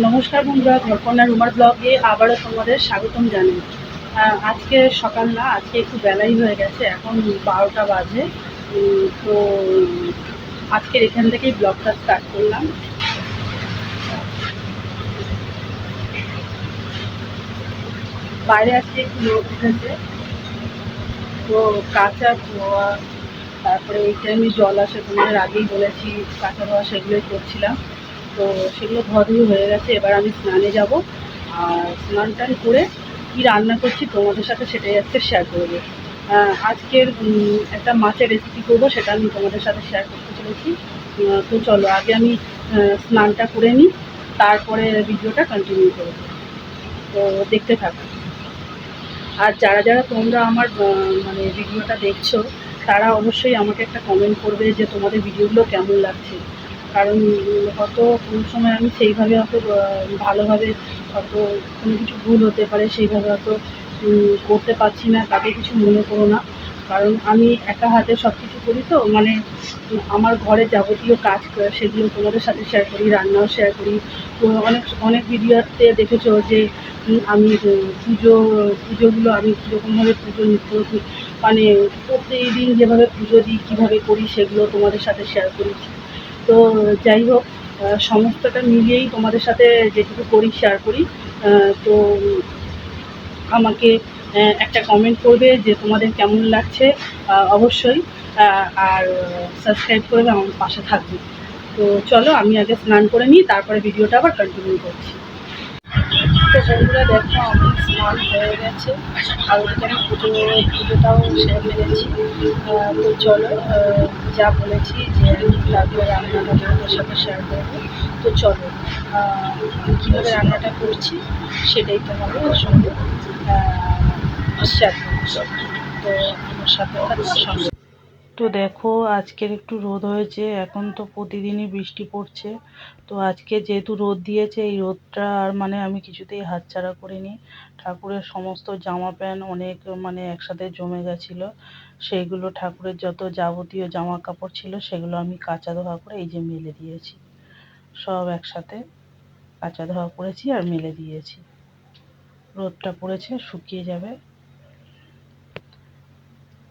নমস্কার বন্ধুরা, ঘরকন্যা রুমার ব্লগে আবারও তোমাদের স্বাগতম জানাই। আজকে সকাল না, আজকে একটু বেলাই হয়ে গেছে, এখন 12টা বাজে। তো আজকের এখান থেকেই ব্লগটা স্টার্ট করলাম। বাইরে আজকে একটু রোদ উঠেছে, তো কাঁচা ধোয়া, তারপরে এই টাইমে জল আসে, তোমাদের আগেই বলেছি কাঁচা ধোয়া সেগুলোই করছিলাম। তো সেগুলো ধোয়াধুয়ি হয়ে গেছে, এবার আমি স্নানে যাব। আর স্নান টান করে কী রান্না করছি তোমাদের সাথে সেটাই আজকে শেয়ার করবো। আজকের একটা মাছের রেসিপি করবো, সেটা আমি তোমাদের সাথে শেয়ার করতে চলেছি। তো চলো আগে আমি স্নানটা করে নিই, তারপরে ভিডিওটা কন্টিনিউ করবো। তো দেখতে থাকো। আর যারা যারা তোমরা আমার মানে ভিডিওটা দেখছো, তারা অবশ্যই আমাকে একটা কমেন্ট করবে যে তোমাদের ভিডিওগুলো কেমন লাগছে। কারণ হয়তো কোনো সময় আমি সেইভাবে হয়তো ভালোভাবে হয়তো কোনো কিছু ভুল হতে পারে, সেইভাবে হয়তো করতে পারছি না, তাতে কিছু মনে করো না। কারণ আমি একা হাতে সব কিছু করি, তো মানে আমার ঘরে যাবতীয় কাজ সেগুলো তোমাদের সাথে শেয়ার করি, রান্নাও শেয়ার করি। তো অনেক অনেক ভিডিওতে দেখেছো যে আমি পুজোগুলো আমি কীরকমভাবে পুজো নিত্য মানে প্রতিদিন যেভাবে পুজো দিই, কীভাবে করি, সেগুলো তোমাদের সাথে শেয়ার করেছি। তো যাই হোক, সমস্তটা মিলিয়েই তোমাদের সাথে যেটুকু করি শেয়ার করি। তো আমাকে একটা কমেন্ট করবে যে তোমাদের কেমন লাগছে, অবশ্যই। আর সাবস্ক্রাইব করবে, আমার পাশে থাকবে। তো চলো আমি আগে স্নান করে নিই, তারপরে ভিডিওটা আবার কন্টিনিউ করছি। তো বন্ধুরা দেখো, আমার স্নান হয়ে গেছে, আর ওদিকে আমি পুজোটাও সেরে ফেলেছি। তো চলো, যা বলেছি যে তারপরে রান্নাটা তোমাদের সাথে শেয়ার করবো। তো চলো, আমি কীভাবে রান্নাটা করছি সেটাই তোমাদের সঙ্গে শেয়ার করছি। তো আমার সাথে থাকো, সঙ্গে। তো দেখো, আজকের একটু রোদ হয়েছে, এখন তো প্রতিদিনই বৃষ্টি পড়ছে। তো আজকে যেহেতু রোদ দিয়েছে, এই রোদটা আর মানে আমি কিছুতেই হাতছাড়া করিনি। ঠাকুরের সমস্ত জামা প্যান্ট অনেক মানে একসাথে জমে গেছিলো, সেইগুলো ঠাকুরের যত যাবতীয় জামা কাপড় ছিল সেগুলো আমি কাচা ধোয়া করে এই যে মেলে দিয়েছি। সব একসাথে কাচা ধোয়া করেছি আর মেলে দিয়েছি। রোদটা পড়েছে, শুকিয়ে যাবে।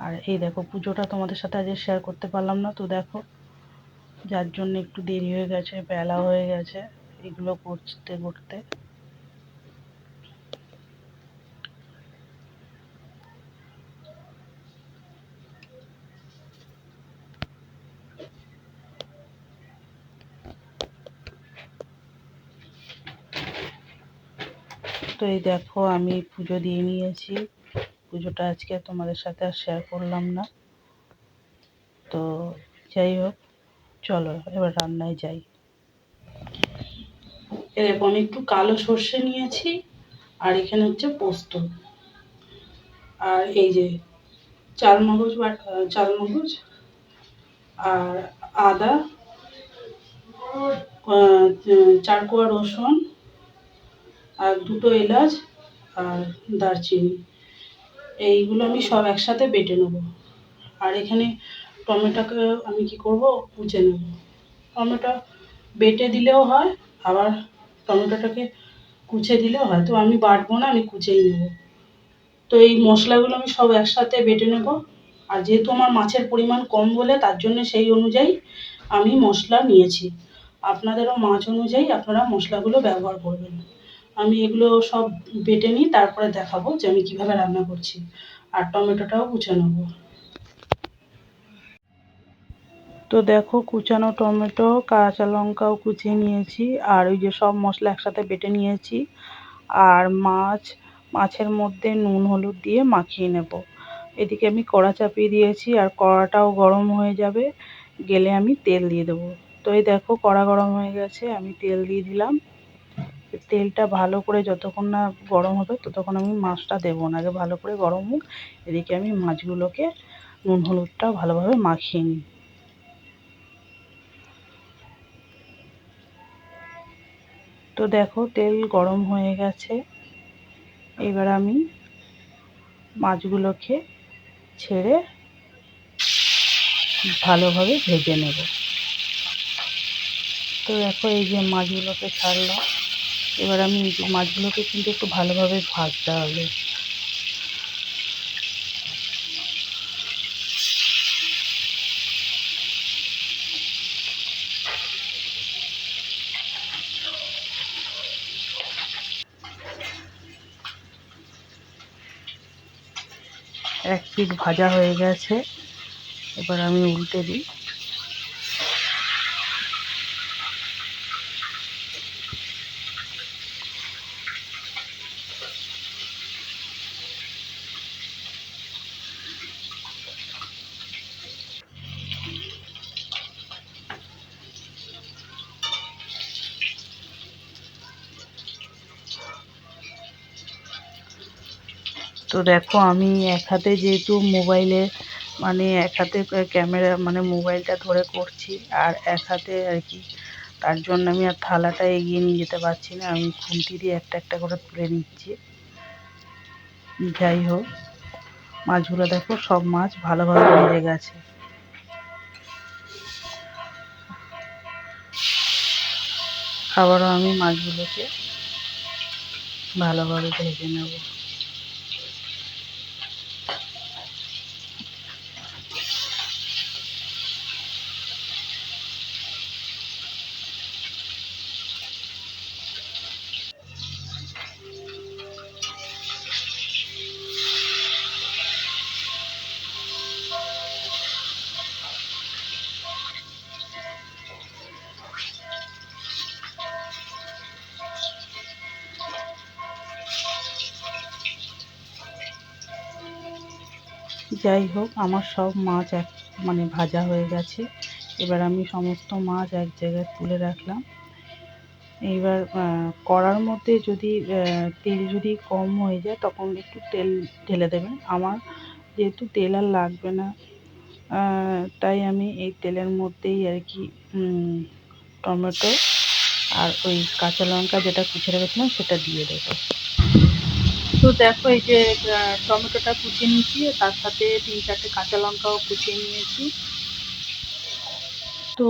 আর এই দেখো, পুজোটা তোমাদের সাথে আজ শেয়ার করতে পারলাম না, তো দেখো যার জন্য একটু দেরি হয়ে গেছে, বেলা হয়ে গেছে এগুলো করতে করতে। তো এই দেখো, আমি পুজো দিয়ে নিয়েছি। পুজোটা আজকে তোমাদের সাথে আর শেয়ার করলাম না। তো যাই হোক, চলো এবার রান্নায় যাই। এরকম আমি একটু কালো সর্ষে নিয়েছি, আর এখানে হচ্ছে পোস্ত, আর এই যে চালমগজ আর আদা, 4 কোয়া রসুন, আর 2টো এলাচ, আর দারচিনি, এইগুলো আমি সব একসাথে বেটে নেবো। আর এখানে টমেটোকে আমি কি করব, কুচে নেব। টমেটো বেটে দিলেও হয়, আবার টমেটোটাকে কুচে দিলেও হয়, তো আমি বাটবো না, আমি কুচেই নেব। তো এই মশলাগুলো আমি সব একসাথে বেটে নেব। আর যেহেতু আমার মাছের পরিমাণ কম বলে, তার জন্য সেই অনুযায়ী আমি মশলা নিয়েছি। আপনাদেরও মাছ অনুযায়ী আপনারা মশলাগুলো ব্যবহার করবেন। আমি এগুলো সব বেটে নিই, তারপরে দেখাবো যে আমি কিভাবে রান্না করছি। আর টমেটোটাও কুচে নেব। তো দেখো, কুচানো টমেটো, কাঁচা লঙ্কাও কুচিয়ে নিয়েছি, আর ওই যে সব মশলা একসাথে বেটে নিয়েছি। আর মাছের মধ্যে নুন হলুদ দিয়ে মাখিয়ে নেব। এদিকে আমি কড়া চাপিয়ে দিয়েছি, আর কড়াটাও গরম হয়ে যাবে, গেলে আমি তেল দিয়ে দেবো। তো এই দেখো, কড়া গরম হয়ে গেছে, আমি তেল দিয়ে দিলাম। তেলটা ভালো করে যতক্ষণ না গরম হবে ততক্ষণ আমি মাছটা দেবো না, আগে ভালো করে গরম হোক। এদিকে আমি মাছগুলোকে নুন হলুদটা ভালোভাবে মাখিয়ে নিই। তো দেখো, তেল গরম হয়ে গেছে, এবার আমি মাছগুলোকে ছেড়ে ভালোভাবে ভেজে নেব। তো দেখো, এই যে মাছগুলোকে ছাড়লাম, এবার আমি মাছগুলোকে কিন্তু একটু ভালোভাবে ভাজতে হবে। এক পিঠ ভাজা হয়ে গেছে, এবার আমি উল্টে দিই। তো দেখো আমি এক হাতে যেহেতু মোবাইলে এক হাতে ক্যামেরা মোবাইলটা ধরে করছি, আর এক হাতে আর কি, তার জন্য আমি আর থালাটা এগিয়ে নিয়ে যেতে পারছি না, আমি খুন্তি দিয়ে একটা একটা করে তুলে নিচ্ছি। যাই হোক, মাছগুলো দেখো সব মাছ ভালোভাবে ভেজে গেছে। আবারও আমি মাছগুলোকে ভালোভাবে ভেজে নেব। যাই হোক, আমার সব মাছ ভাজা হয়ে গেছে। এবার আমি সমস্ত মাছ এক জায়গায় তুলে রাখলাম। এইবার কড়ার মধ্যে যদি তেল যদি কম হয়ে যায় তখন একটু তেল ঢেলে দেবেন। আমার যেহেতু তেল আর লাগবে না, তাই আমি এই তেলের মধ্যেই আর কি টমেটো আর ওই কাঁচা লঙ্কা যেটা কুচে রেখেছিলাম সেটা দিয়ে দেবো। তো দেখো, এই যে টমেটোটা কুচিয়ে নিয়েছি, তার সাথে 3-4টে কাঁচা লঙ্কাও কুচিয়ে নিয়েছি। তো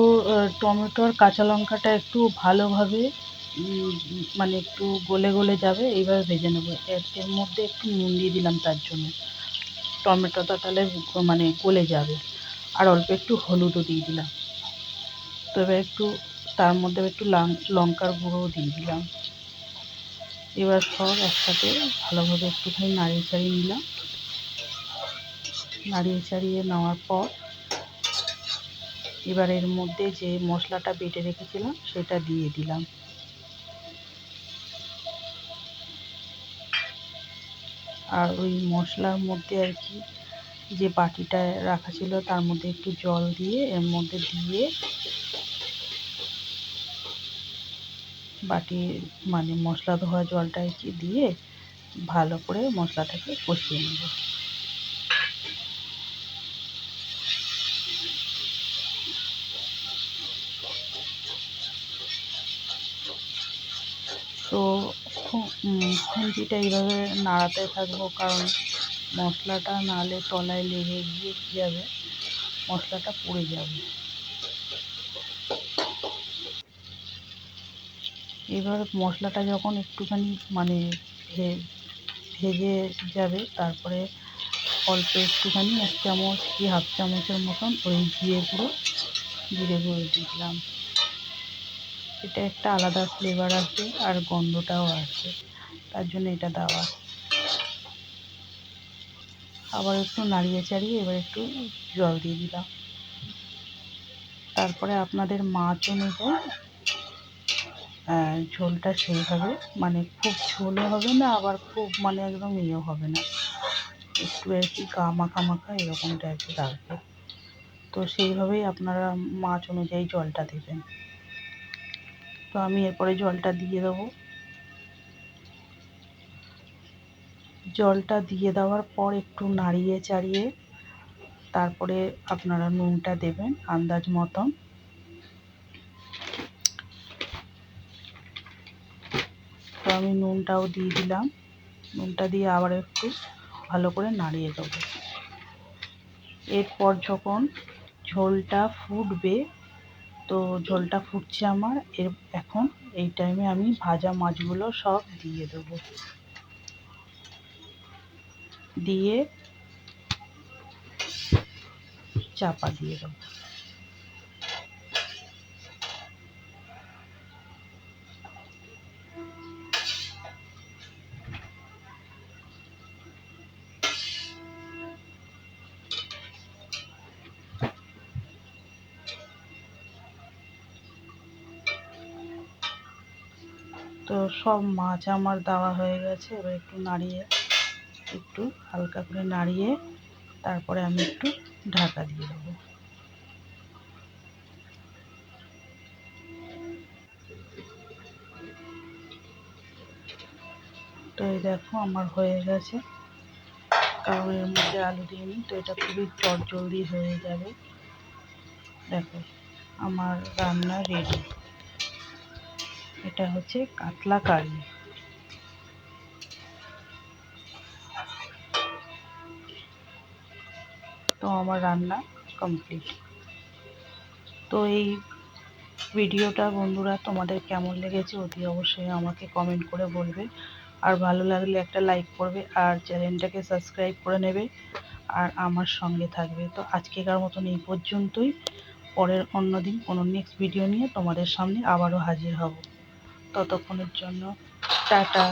টমেটো আর কাঁচা লঙ্কাটা একটু ভালোভাবে একটু গলে গলে যাবে, এইভাবে ভেজে নেবো। এর মধ্যে একটু নুন দিয়ে দিলাম, তার জন্য টমেটোটা তাহলে গলে যাবে। আর অল্প একটু হলুদও দিয়ে দিলাম। তো এবার একটু তার মধ্যে একটু লঙ্কার গুঁড়োও দিয়ে দিলাম। এবার সব একসাথে ভালোভাবে একটুখানি নাড়িয়ে চাড়িয়ে নিলাম। নাড়িয়ে চাড়িয়ে নেওয়ার পর এবার এর মধ্যে যে মশলাটা বেটে রেখেছিলাম সেটা দিয়ে দিলাম। আর ওই মশলার মধ্যে আর কি যে বাটিটা রাখা ছিল তার মধ্যে একটু জল দিয়ে এর মধ্যে দিয়ে বাটি মশলা ধোয়া জলটা আর কি দিয়ে ভালো করে মশলাটাকে কষিয়ে নেব। তো খুন্তিটা এইভাবে নাড়াতে থাকবো, কারণ মশলাটা নাহলে তলায় লেগে গিয়ে কী যাবে, মশলাটা পুড়ে যাবে। এবার মশলাটা যখন একটুখানি ভেজে যাবে, তারপরে অল্প একটুখানি 1 চামচ কি 1/2 চামচের মতন ওই জিরে গুঁড়ো দিয়ে দিলাম। এটা একটা আলাদা ফ্লেভার আসবে আর গন্ধটাও আসবে, তার জন্য এটা দেওয়া। আবার একটু নাড়িয়ে চাড়িয়ে এবার একটু জল দিয়ে দিলাম। তারপরে আপনাদের মাছ অনুযায়ী ঝোলটা সেইভাবে খুব ঝোলও হবে না, আবার খুব একদম ইয়েও হবে না, একটু আর কি গা মাখা মাখা এরকম টাইপের রাখবে। তো সেইভাবেই আপনারা মাছ অনুযায়ী জলটা দেবেন। তো আমি এরপরে জলটা দিয়ে দেবো। জলটা দিয়ে দেওয়ার পর একটু নাড়িয়ে চাড়িয়ে তারপরে আপনারা নুনটা দেবেন আন্দাজ মতন। তো আমি নুনটাও দিয়ে দিলাম। নুনটা দিয়ে আবার একটু ভালো করে নাড়িয়ে দেবো। এরপর যখন ঝোলটা ফুটবে, তো তো ঝোলটা ফুটছে আমার। এখন এই টাইমে আমি ভাজা মাছগুলো সব দিয়ে দেবো, দিয়ে চাপা দিয়ে দেবো। তো সব মাছ আমার দেওয়া হয়ে গেছে। এবার একটু নাড়িয়ে, একটু হালকা করে নাড়িয়ে তারপরে আমি একটু ঢাকা দিয়ে দেবো। তো এই দেখো আমার হয়ে গেছে, কারণ এর মধ্যে আলু দিইনি, তো এটা খুবই চটজলদি হয়ে যাবে। দেখো আমার রান্না রেডি। এটা হচ্ছে কাতলা কারি। তো আমার রান্না কমপ্লিট। তো এই ভিডিওটা বন্ধুরা তোমাদের কেমন লেগেছে অতি অবশ্যই আমাকে কমেন্ট করে বলবে। আর ভালো লাগলে একটা লাইক করবে, আর চ্যানেলটাকে সাবস্ক্রাইব করে নেবে, আর আমার সঙ্গে থাকবে। তো আজকেকার মতন এই পর্যন্তই। পরের অন্য দিন কোনো নেক্সট ভিডিও নিয়ে তোমাদের সামনে আবারও হাজির হব। ততক্ষণের জন্য টাটা।